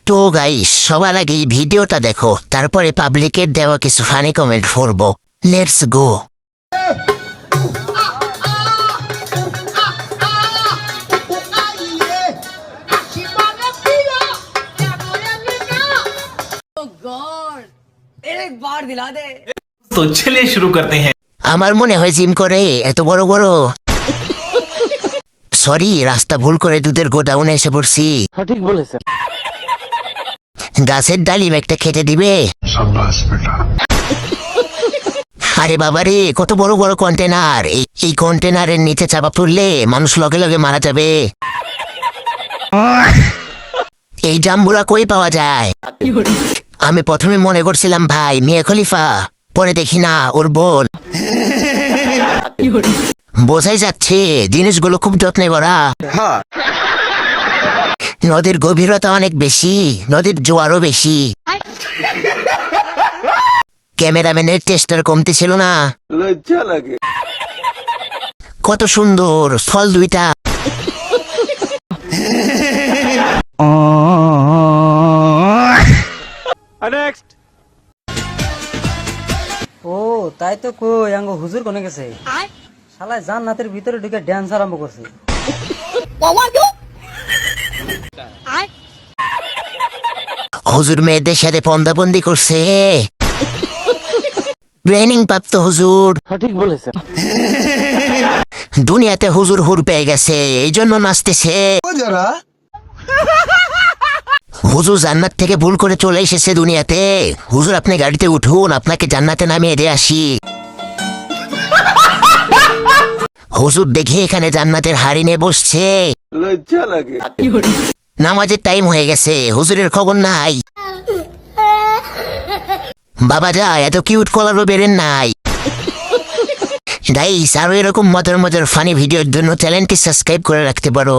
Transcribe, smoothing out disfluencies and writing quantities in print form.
তো গাইস, সবার আগে এই ভিডিওটা দেখো, তারপরে পাবলিকের দেওয়া কিছু ফানি কমেন্ট পড়বো। Let's go. तो चलिए शुरू करते हैं। আমার মনে হয় জিম করে এত বড় বড়। সরি, রাস্তা ভুল করে দুধের গোডাউনে এসে পড়ছি। সঠিক বলেছেন। গাছের ডালিম একটা খেতে দিবে? আরে বাবারে, কত বড় বড় কন্টেনার! এই কন্টেনারের নিচে চাপা পড়লে মানুষ লগে লগে মারা যাবে। এই জাম্বুরা কই পাওয়া যায়? আমি প্রথমে মনে করছিলাম ভাই মিয়া খলিফা, পরে দেখি না ওর বোন। বোঝাই যাচ্ছে জিনিসগুলো খুব যত্নে করা। নদীর গভীরতা অনেক বেশি, নদীর জোয়ারও বেশি। ক্যামেরাম্যানের টেস্টার কমতি ছিল না। লজ্জা লাগে। কত সুন্দর ফল দুইটা। নেক্সট। ও তাই তো কই আঙ্গ হুজুর কোনে গেছে? শালায় জান্নাতের ভিতরে ঢুকে ড্যান্স আরম্ভ করছে। হুজুর মেয়েদের সাথে পন্দাবন্দি করছে। ট্রেনিং প্রাপ্ত হুজুর। সঠিক বলেছেন। দুনিয়াতে হুজুর হুর পেয়ে গেছে, এই জন্য নাচতেছে। হুজুর জান্নাত থেকে ভুল করে চলে এসেছে দুনিয়াতে। হুজুর আপনি গাড়িতে উঠুন, আপনাকে জান্নাতে নামিয়ে দিয়ে আসি। হুজুর দেখে এখানে জান্নাতের হাড়ি নিয়ে বসছে। লজ্জা লাগে। নামাজের টাইম হয়ে গেছে, হুজুরের খবর নাই। বাবা যা, এত কিউট কলারও বেরেন নাই। গাইস, আরো এরকম মজার মজার ফানি ভিডিওর জন্য চ্যানেলটি সাবস্ক্রাইব করে রাখতে পারো।